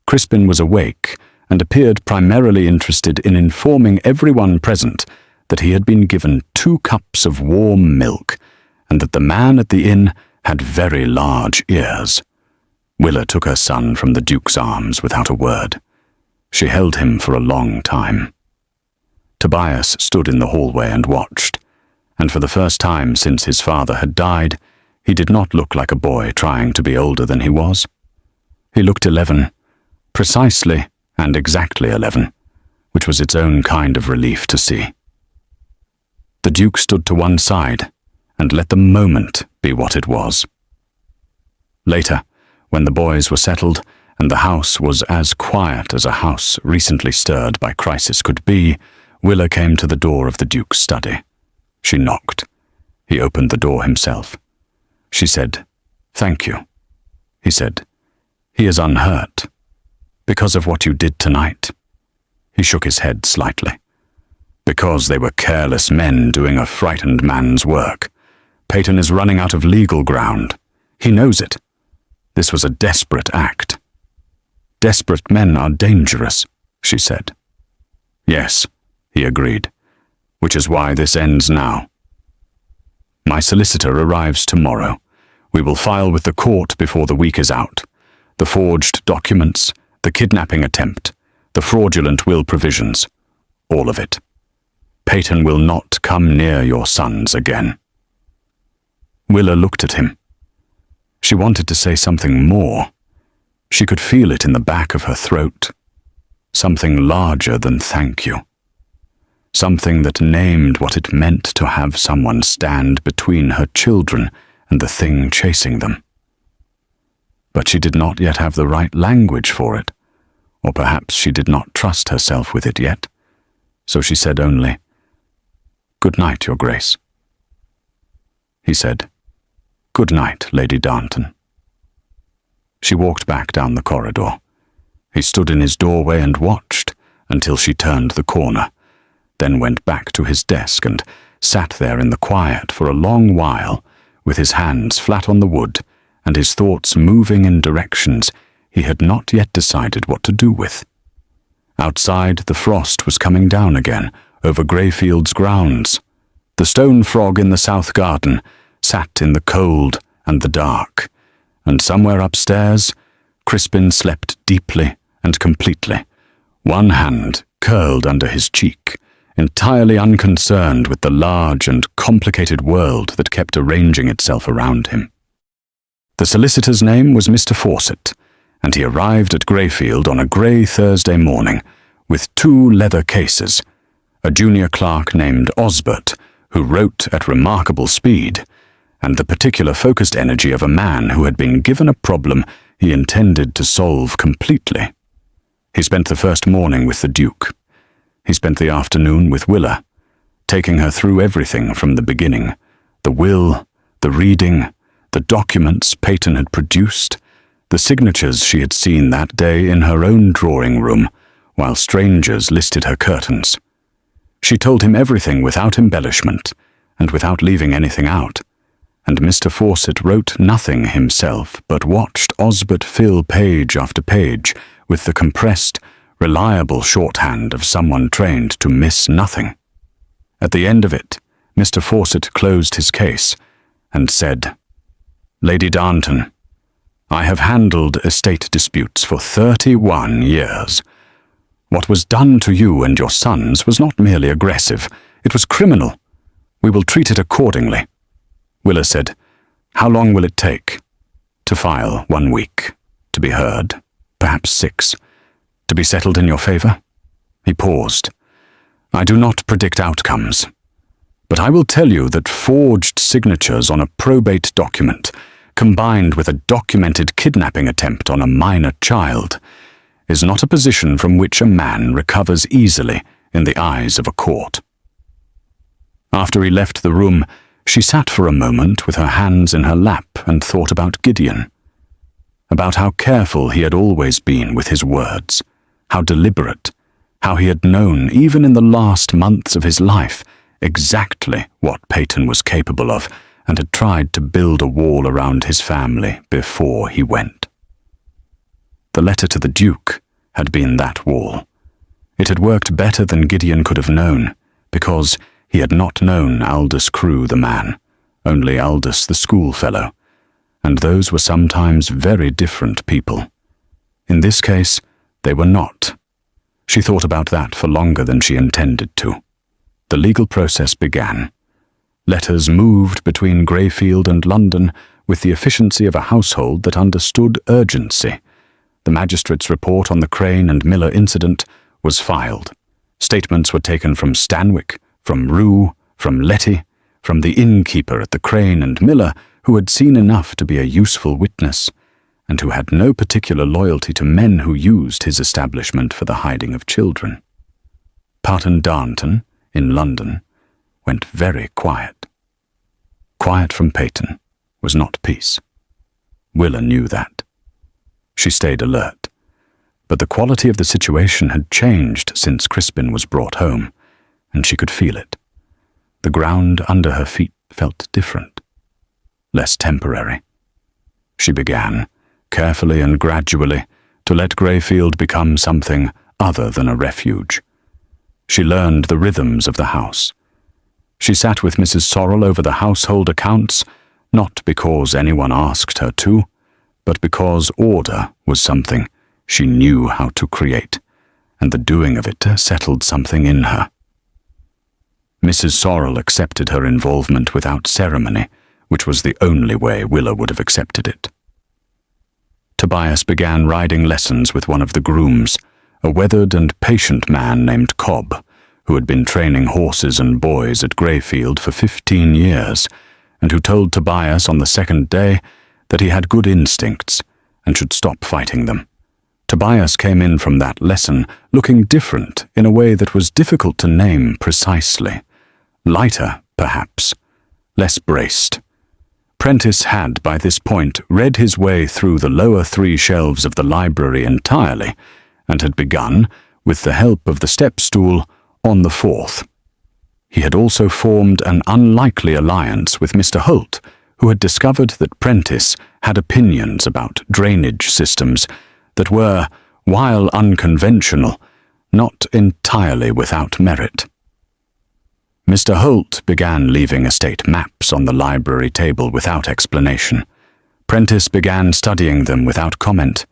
Crispin was awake and appeared primarily interested in informing everyone present that he had been given 2 cups of warm milk and that the man at the inn had very large ears. Willa took her son from the Duke's arms without a word. She held him for a long time. Tobias stood in the hallway and watched, and for the first time since his father had died, he did not look like a boy trying to be older than he was. He looked 11, precisely and exactly 11, which was its own kind of relief to see. The Duke stood to one side and let the moment be what it was. Later, when the boys were settled and the house was as quiet as a house recently stirred by crisis could be, Willa came to the door of the Duke's study. She knocked. He opened the door himself. She said, "Thank you." He said, "He is unhurt. Because of what you did tonight." He shook his head slightly. "Because they were careless men doing a frightened man's work. Peyton is running out of legal ground. He knows it. This was a desperate act." "Desperate men are dangerous," she said. "Yes," he agreed, "which is why this ends now. My solicitor arrives tomorrow. We will file with the court before the week is out. The forged documents, the kidnapping attempt, the fraudulent will provisions, all of it. Peyton will not come near your sons again." Willa looked at him. She wanted to say something more. She could feel it in the back of her throat. something larger than thank you. Something that named what it meant to have someone stand between her children and the thing chasing them. But she did not yet have the right language for it, or perhaps she did not trust herself with it yet, so she said only, "Good night, Your Grace." He said, "Good night, Lady Darnton." She walked back down the corridor. He stood in his doorway and watched until she turned the corner, then went back to his desk and sat there in the quiet for a long while, with his hands flat on the wood and his thoughts moving in directions he had not yet decided what to do with. Outside, the frost was coming down again over Greyfield's grounds. The stone frog in the south garden sat in the cold and the dark, and somewhere upstairs, Crispin slept deeply and completely, one hand curled under his cheek, entirely unconcerned with the large and complicated world that kept arranging itself around him. The solicitor's name was Mr. Fawcett, and he arrived at Greyfield on a grey Thursday morning with 2 leather cases, a junior clerk named Osbert, who wrote at remarkable speed, and the particular focused energy of a man who had been given a problem he intended to solve completely. He spent the first morning with the Duke. He spent the afternoon with Willa, taking her through everything from the beginning, the will, the reading, the documents Peyton had produced, the signatures she had seen that day in her own drawing room, while strangers listed her curtains. She told him everything without embellishment, and without leaving anything out, and Mr. Fawcett wrote nothing himself, but watched Osbert fill page after page with the compressed, reliable shorthand of someone trained to miss nothing. At the end of it, Mr. Fawcett closed his case and said, "Lady Darnton, I have handled estate disputes for 31 years. What was done to you and your sons was not merely aggressive, it was criminal. We will treat it accordingly." Willa said, "How long will it take?" "To file 1 week. To be heard, perhaps 6. To be settled in your favor?" He paused. "I do not predict outcomes, but I will tell you that forged signatures on a probate document, combined with a documented kidnapping attempt on a minor child, is not a position from which a man recovers easily in the eyes of a court." After he left the room, she sat for a moment with her hands in her lap and thought about Gideon, about how careful he had always been with his words, how deliberate, how he had known, even in the last months of his life, exactly what Peyton was capable of, and had tried to build a wall around his family before he went. The letter to the Duke had been that wall. It had worked better than Gideon could have known, because he had not known Aldous Crewe the man, only Aldous the schoolfellow, and those were sometimes very different people. In this case, they were not. She thought about that for longer than she intended to. The legal process began. Letters moved between Greyfield and London with the efficiency of a household that understood urgency. The magistrate's report on the Crane and Miller incident was filed. Statements were taken from Stanwick, from Rue, from Letty, from the innkeeper at the Crane and Miller, who had seen enough to be a useful witness, and who had no particular loyalty to men who used his establishment for the hiding of children. Parton Darnton, in London, went very quiet. Quiet from Peyton was not peace. Willa knew that. She stayed alert, but the quality of the situation had changed since Crispin was brought home, and she could feel it. The ground under her feet felt different, less temporary. She began, carefully and gradually, to let Greyfield become something other than a refuge. She learned the rhythms of the house. She sat with Mrs. Sorrel over the household accounts, not because anyone asked her to, but because order was something she knew how to create, and the doing of it settled something in her. Mrs. Sorrel accepted her involvement without ceremony, which was the only way Willa would have accepted it. Tobias began riding lessons with one of the grooms, a weathered and patient man named Cobb, who had been training horses and boys at Greyfield for 15 years, and who told Tobias on the second day that he had good instincts and should stop fighting them. Tobias came in from that lesson looking different in a way that was difficult to name precisely. Lighter, perhaps. Less braced. Prentice had, by this point, read his way through the lower 3 shelves of the library entirely, and had begun, with the help of the step-stool, on the 4th. He had also formed an unlikely alliance with Mr. Holt, who had discovered that Prentice had opinions about drainage systems that were, while unconventional, not entirely without merit. Mr. Holt began leaving estate maps on the library table without explanation. Prentice began studying them without comment.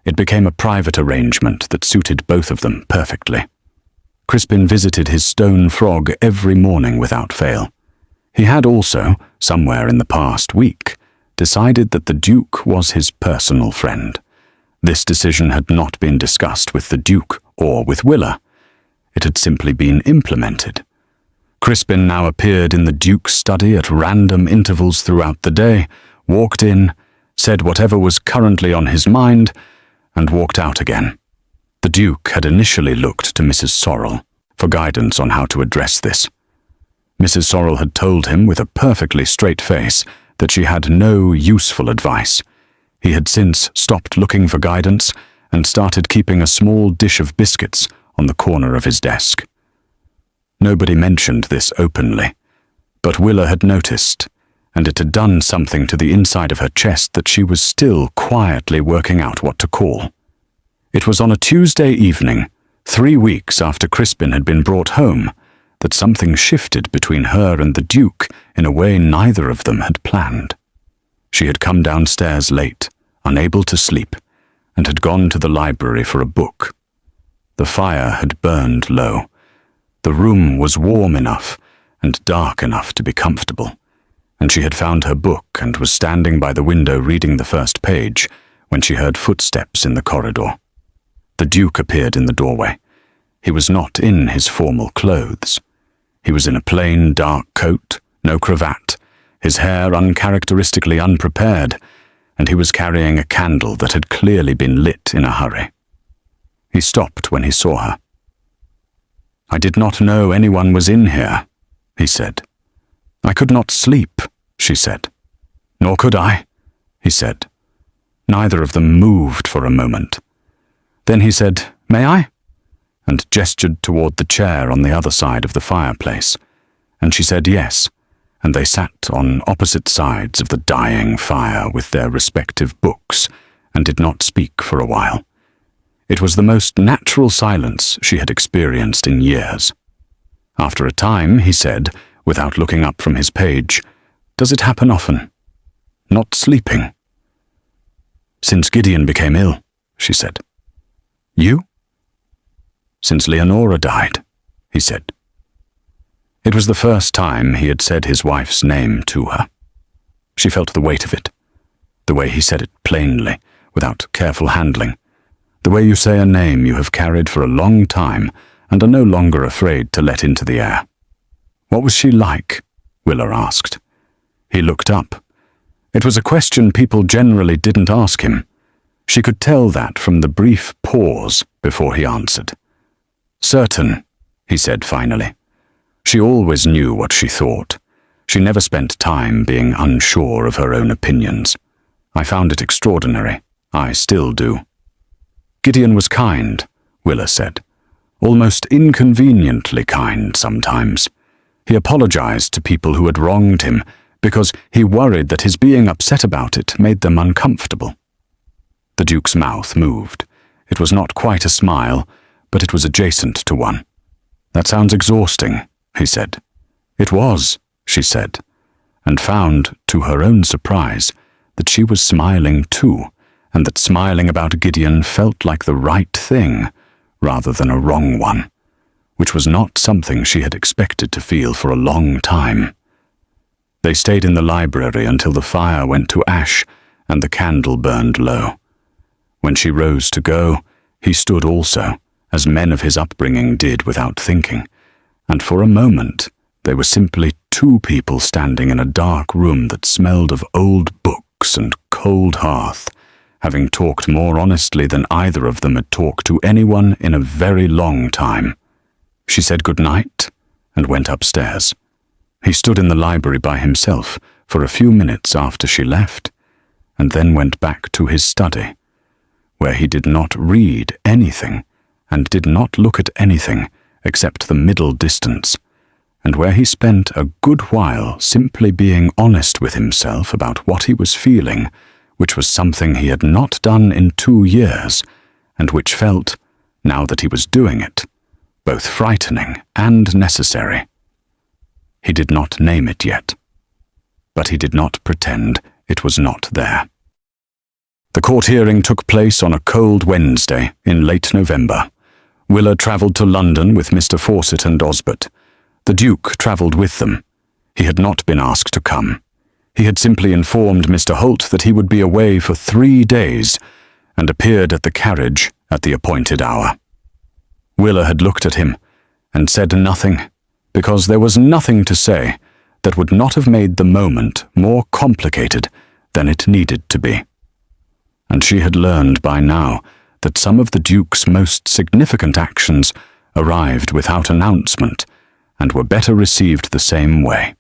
It became a private arrangement that suited both of them perfectly. Crispin visited his stone frog every morning without fail. He had also, somewhere in the past week, decided that the Duke was his personal friend. This decision had not been discussed with the Duke or with Willa. It had simply been implemented. Crispin now appeared in the Duke's study at random intervals throughout the day, walked in, said whatever was currently on his mind, and walked out again. The Duke had initially looked to Mrs. Sorrel for guidance on how to address this. Mrs. Sorrel had told him with a perfectly straight face that she had no useful advice. He had since stopped looking for guidance and started keeping a small dish of biscuits on the corner of his desk. Nobody mentioned this openly, but Willa had noticed, and it had done something to the inside of her chest that she was still quietly working out what to call. It was on a Tuesday evening, 3 weeks after Crispin had been brought home, that something shifted between her and the Duke in a way neither of them had planned. She had come downstairs late, unable to sleep, and had gone to the library for a book. The fire had burned low. The room was warm enough and dark enough to be comfortable, and she had found her book and was standing by the window reading the first page when she heard footsteps in the corridor. The Duke appeared in the doorway. He was not in his formal clothes. He was in a plain dark coat, no cravat, his hair uncharacteristically unprepared, and he was carrying a candle that had clearly been lit in a hurry. He stopped when he saw her. "I did not know anyone was in here," he said. "I could not sleep," she said. "Nor could I," he said. Neither of them moved for a moment. Then he said, "May I?" and gestured toward the chair on the other side of the fireplace, and she said yes, and they sat on opposite sides of the dying fire with their respective books, and did not speak for a while. It was the most natural silence she had experienced in years. After a time, he said, without looking up from his page, "Does it happen often? Not sleeping?" "Since Gideon became ill," she said. "You?" "Since Leonora died," he said. It was the first time he had said his wife's name to her. She felt the weight of it, the way he said it plainly, without careful handling, the way you say a name you have carried for a long time and are no longer afraid to let into the air. "What was she like?" Willa asked. He looked up. It was a question people generally didn't ask him. She could tell that from the brief pause before he answered. "Certain," he said finally. She always knew what she thought. She never spent time being unsure of her own opinions. I found it extraordinary. I still do. "Gideon was kind," Willa said. "Almost inconveniently kind sometimes. He apologized to people who had wronged him because he worried that his being upset about it made them uncomfortable." The Duke's mouth moved. It was not quite a smile, but it was adjacent to one. "That sounds exhausting," he said. "It was," she said, and found, to her own surprise, that she was smiling too, and that smiling about Gideon felt like the right thing, rather than a wrong one, which was not something she had expected to feel for a long time. They stayed in the library until the fire went to ash and the candle burned low. When she rose to go, he stood also, as men of his upbringing did without thinking, and for a moment they were simply two people standing in a dark room that smelled of old books and cold hearth, having talked more honestly than either of them had talked to anyone in a very long time. She said good night and went upstairs. He stood in the library by himself for a few minutes after she left, and then went back to his study, where he did not read anything and did not look at anything except the middle distance, and where he spent a good while simply being honest with himself about what he was feeling, which was something he had not done in 2 years, and which felt, now that he was doing it, both frightening and necessary. He did not name it yet, but he did not pretend it was not there. The court hearing took place on a cold Wednesday in late November. Willa travelled to London with Mr. Fawcett and Osbert. The Duke travelled with them. He had not been asked to come. He had simply informed Mr. Holt that he would be away for 3 days, and appeared at the carriage at the appointed hour. Willa had looked at him and said nothing, because there was nothing to say that would not have made the moment more complicated than it needed to be. And she had learned by now that some of the Duke's most significant actions arrived without announcement and were better received the same way.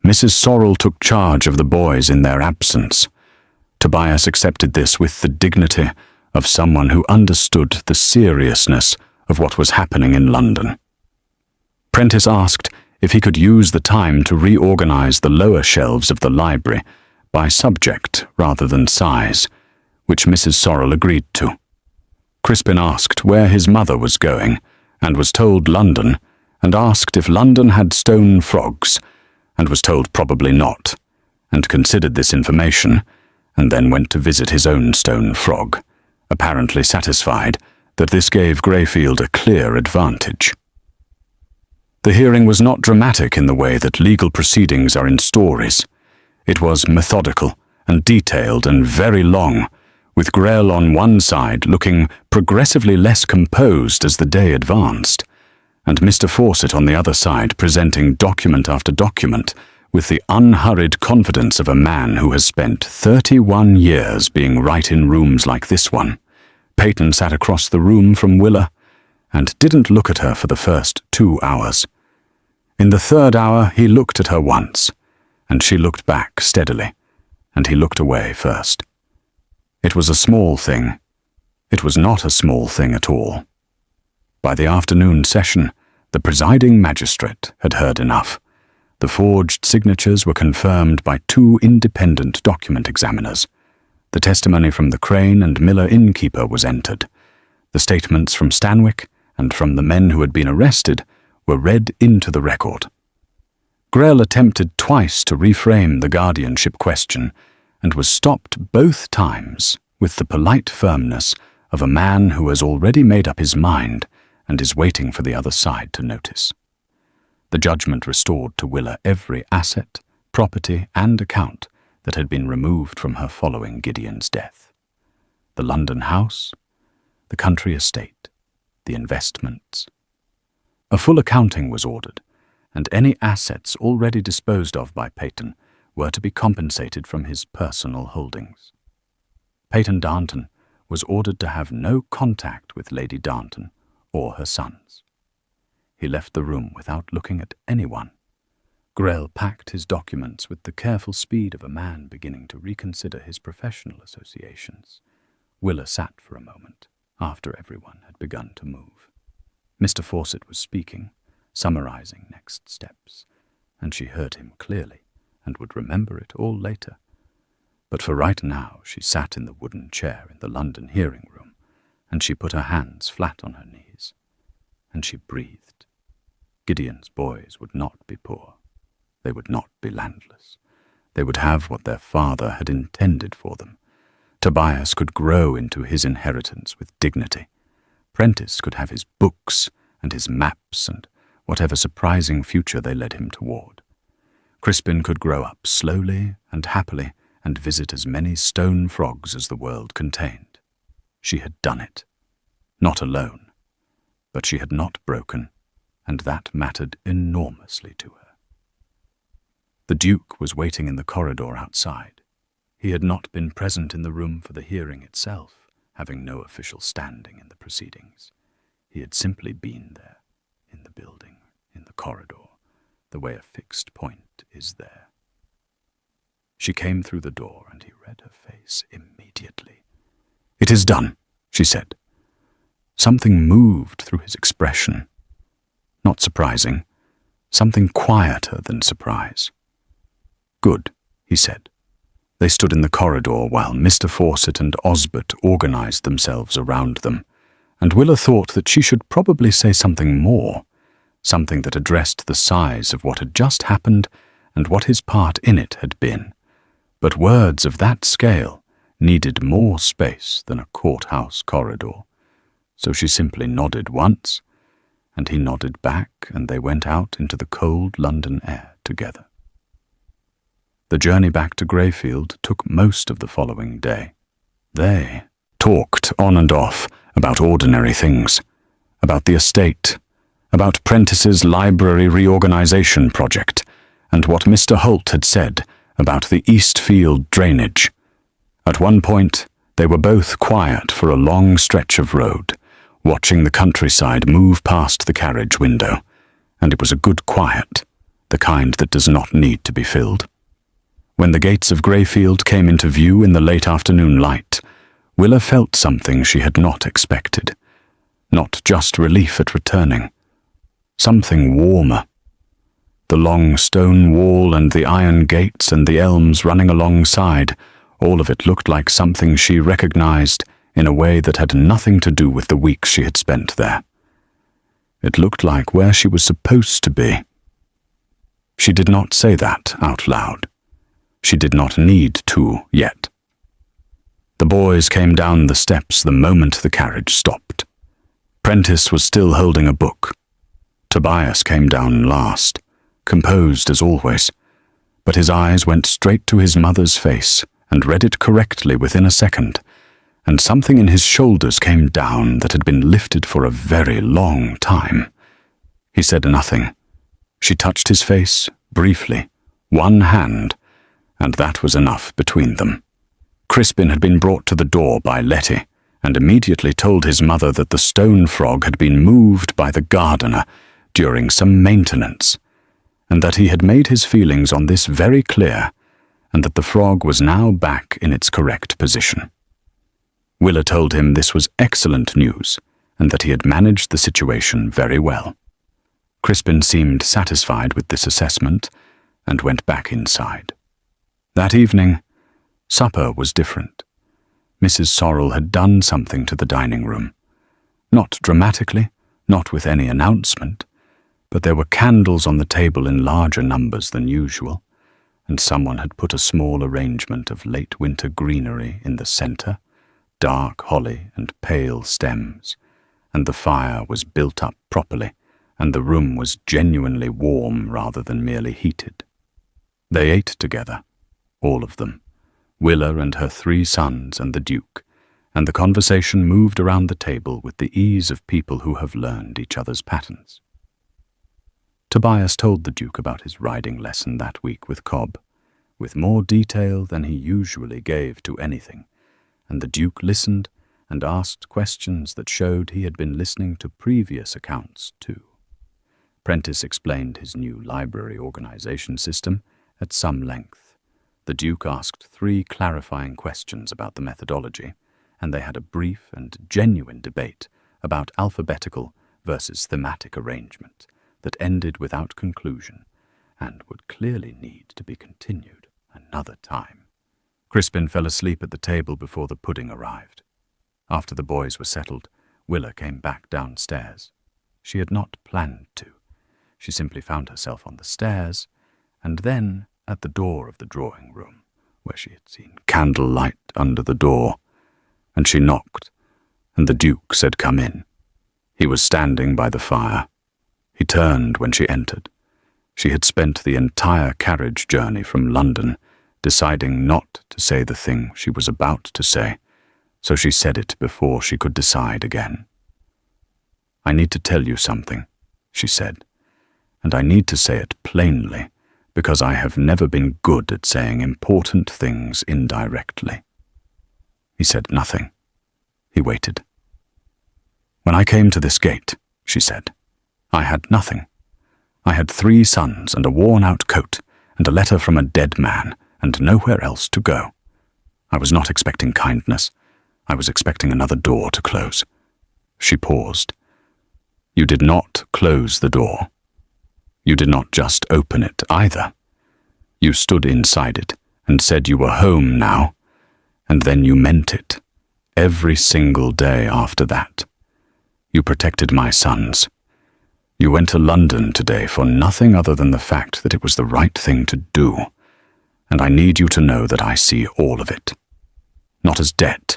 Mrs. Sorrel took charge of the boys in their absence. Tobias accepted this with the dignity of someone who understood the seriousness of what was happening in London. Prentice asked if he could use the time to reorganize the lower shelves of the library by subject rather than size, which Mrs. Sorrel agreed to. Crispin asked where his mother was going, and was told London, and asked if London had stone frogs, and was told probably not, and considered this information, and then went to visit his own stone frog, apparently satisfied that this gave Greyfield a clear advantage. The hearing was not dramatic in the way that legal proceedings are in stories. It was methodical and detailed and very long, with Grell on one side looking progressively less composed as the day advanced, and Mr. Fawcett on the other side presenting document after document with the unhurried confidence of a man who has spent 31 years being right in rooms like this one. Peyton sat across the room from Willa, and didn't look at her for the first 2 hours. In the 3rd hour he looked at her once, and she looked back steadily, and he looked away first. It was a small thing. It was not a small thing at all. By the afternoon session, the presiding magistrate had heard enough. The forged signatures were confirmed by 2 independent document examiners. The testimony from the Crane and Miller innkeeper was entered. The statements from Stanwick and from the men who had been arrested were read into the record. Grell attempted twice to reframe the guardianship question, and was stopped both times with the polite firmness of a man who has already made up his mind and is waiting for the other side to notice. The judgment restored to Willa every asset, property, and account that had been removed from her following Gideon's death. The London house, the country estate, the investments. A full accounting was ordered, and any assets already disposed of by Peyton were to be compensated from his personal holdings. Peyton Darnton was ordered to have no contact with Lady Darnton or her sons. He left the room without looking at anyone. Grell packed his documents with the careful speed of a man beginning to reconsider his professional associations. Willa sat for a moment, after everyone had begun to move. Mr. Fawcett was speaking, summarizing next steps, and she heard him clearly and would remember it all later. But for right now she sat in the wooden chair in the London hearing room, and she put her hands flat on her knees, and she breathed. Gideon's boys would not be poor. They would not be landless. They would have what their father had intended for them. Tobias could grow into his inheritance with dignity. Prentice could have his books and his maps and whatever surprising future they led him toward. Crispin could grow up slowly and happily and visit as many stone frogs as the world contained. She had done it. not alone, but she had not broken, and that mattered enormously to her. The Duke was waiting in the corridor outside. He had not been present in the room for the hearing itself, having no official standing in the proceedings. He had simply been there, in the building, in the corridor, the way a fixed point is there. She came through the door, and he read her face immediately. "It is done," she said. Something moved through his expression. Not surprising, something quieter than surprise. "Good," he said. They stood in the corridor while Mr. Fawcett and Osbert organized themselves around them, and Willa thought that she should probably say something more, something that addressed the size of what had just happened and what his part in it had been. But words of that scale needed more space than a courthouse corridor, so she simply nodded once, and he nodded back, and they went out into the cold London air together. The journey back to Greyfield took most of the following day. They talked on and off about ordinary things, about the estate, about Prentice's library reorganization project, and what Mr. Holt had said about the Eastfield drainage. At one point, they were both quiet for a long stretch of road, watching the countryside move past the carriage window, and it was a good quiet, the kind that does not need to be filled. When the gates of Greyfield came into view in the late afternoon light, Willa felt something she had not expected. Not just relief at returning. Something warmer. The long stone wall and the iron gates and the elms running alongside, all of it looked like something she recognized in a way that had nothing to do with the weeks she had spent there. It looked like where she was supposed to be. She did not say that out loud. She did not need to yet. The boys came down the steps the moment the carriage stopped. Prentice was still holding a book. Tobias came down last, composed as always, but his eyes went straight to his mother's face and read it correctly within a second, and something in his shoulders came down that had been lifted for a very long time. He said nothing. She touched his face, briefly, one hand, and that was enough between them. Crispin had been brought to the door by Letty, and immediately told his mother that the stone frog had been moved by the gardener during some maintenance, and that he had made his feelings on this very clear, and that the frog was now back in its correct position. Willa told him this was excellent news, and that he had managed the situation very well. Crispin seemed satisfied with this assessment, and went back inside. That evening, supper was different. Mrs. Sorrel had done something to the dining room. Not dramatically, not with any announcement, but there were candles on the table in larger numbers than usual, and someone had put a small arrangement of late winter greenery in the center, dark holly and pale stems, and the fire was built up properly, and the room was genuinely warm rather than merely heated. They ate together, all of them, Willa and her 3 sons and the Duke, and the conversation moved around the table with the ease of people who have learned each other's patterns. Tobias told the Duke about his riding lesson that week with Cobb, with more detail than he usually gave to anything, and the Duke listened and asked questions that showed he had been listening to previous accounts too. Prentice explained his new library organization system at some length. The Duke asked 3 clarifying questions about the methodology, and they had a brief and genuine debate about alphabetical versus thematic arrangement that ended without conclusion and would clearly need to be continued another time. Crispin fell asleep at the table before the pudding arrived. After the boys were settled, Willa came back downstairs. She had not planned to. She simply found herself on the stairs, and then at the door of the drawing room, where she had seen candlelight under the door, and she knocked, and the Duke said, "Come in." He was standing by the fire. He turned when she entered. She had spent the entire carriage journey from London deciding not to say the thing she was about to say, so she said it before she could decide again. "I need to tell you something," she said, "and I need to say it plainly, because I have never been good at saying important things indirectly." He said nothing. He waited. "When I came to this gate," she said, "I had nothing. I had 3 sons and a worn-out coat and a letter from a dead man and nowhere else to go. I was not expecting kindness. I was expecting another door to close." She paused. "You did not close the door. You did not just open it either. You stood inside it and said you were home now, and then you meant it, every single day after that. You protected my sons. You went to London today for nothing other than the fact that it was the right thing to do, and I need you to know that I see all of it. Not as debt,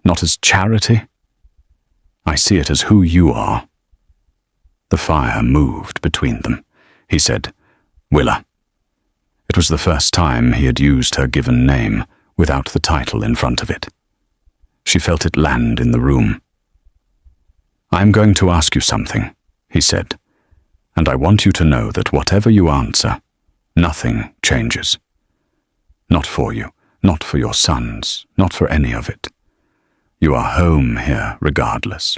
not as charity. I see it as who you are." The fire moved between them. He said, "Willa." It was the first time he had used her given name without the title in front of it. She felt it land in the room. "I am going to ask you something," he said, "and I want you to know that whatever you answer, nothing changes. Not for you, not for your sons, not for any of it. You are home here regardless."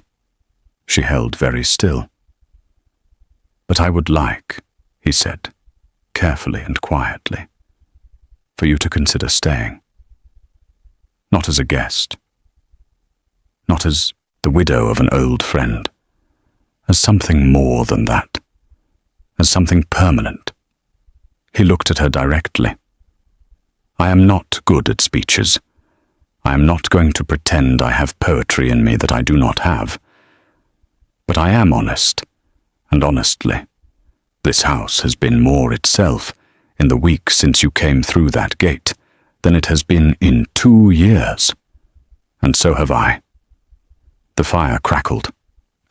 She held very still. "But I would like," he said, carefully and quietly, "for you to consider staying. Not as a guest, not as the widow of an old friend, as something more than that, as something permanent." He looked at her directly. "I am not good at speeches. I am not going to pretend I have poetry in me that I do not have. But I am honest, and honestly, this house has been more itself in the week since you came through that gate than it has been in 2 years. And so have I." The fire crackled.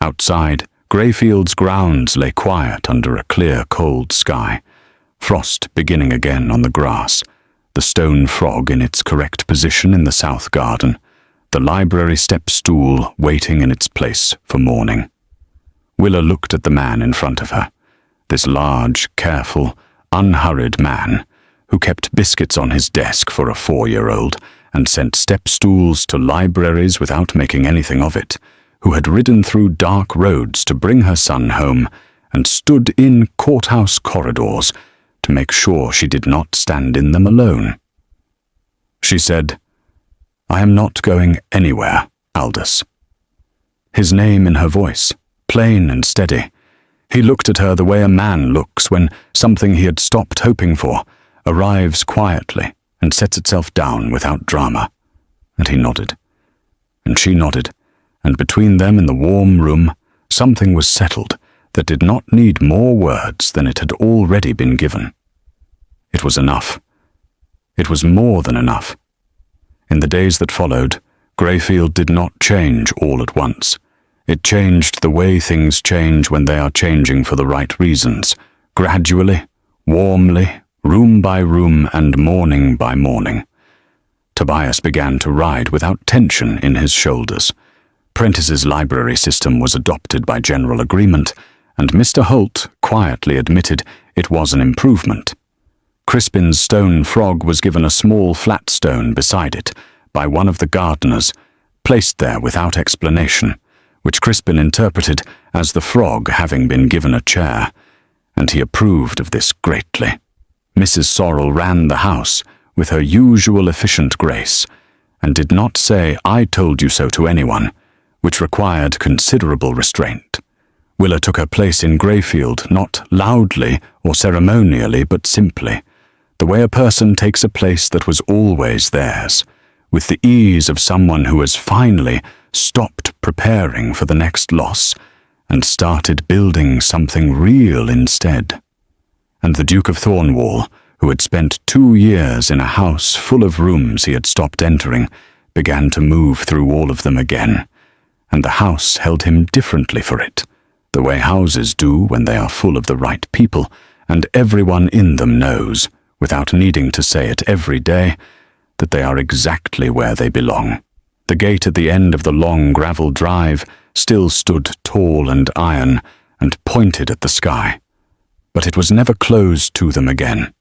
Outside, Greyfield's grounds lay quiet under a clear, cold sky, frost beginning again on the grass, the stone frog in its correct position in the south garden, the library step stool waiting in its place for morning. Willa looked at the man in front of her, this large, careful, unhurried man who kept biscuits on his desk for a 4-year-old and sent step stools to libraries without making anything of it, who had ridden through dark roads to bring her son home and stood in courthouse corridors to make sure she did not stand in them alone. She said, "I am not going anywhere, Aldous." His name in her voice, plain and steady. He looked at her the way a man looks when something he had stopped hoping for arrives quietly and sets itself down without drama. And he nodded. And she nodded, and between them in the warm room, something was settled that did not need more words than it had already been given. It was enough. It was more than enough. In the days that followed, Greyfield did not change all at once. It changed the way things change when they are changing for the right reasons, gradually, warmly, room by room and morning by morning. Tobias began to ride without tension in his shoulders. Prentice's library system was adopted by general agreement, and Mr. Holt quietly admitted it was an improvement. Crispin's stone frog was given a small flat stone beside it by one of the gardeners, placed there without explanation, which Crispin interpreted as the frog having been given a chair, and he approved of this greatly. Mrs. Sorrel ran the house with her usual efficient grace, and did not say "I told you so" to anyone, which required considerable restraint. Willa took her place in Greyfield not loudly or ceremonially, but simply, the way a person takes a place that was always theirs, with the ease of someone who has finally stopped preparing for the next loss and started building something real instead. And the Duke of Thornwall, who had spent 2 years in a house full of rooms he had stopped entering, began to move through all of them again, and the house held him differently for it, the way houses do when they are full of the right people, and everyone in them knows, without needing to say it every day, that they are exactly where they belong. The gate at the end of the long gravel drive still stood tall and iron and pointed at the sky. But it was never closed to them again.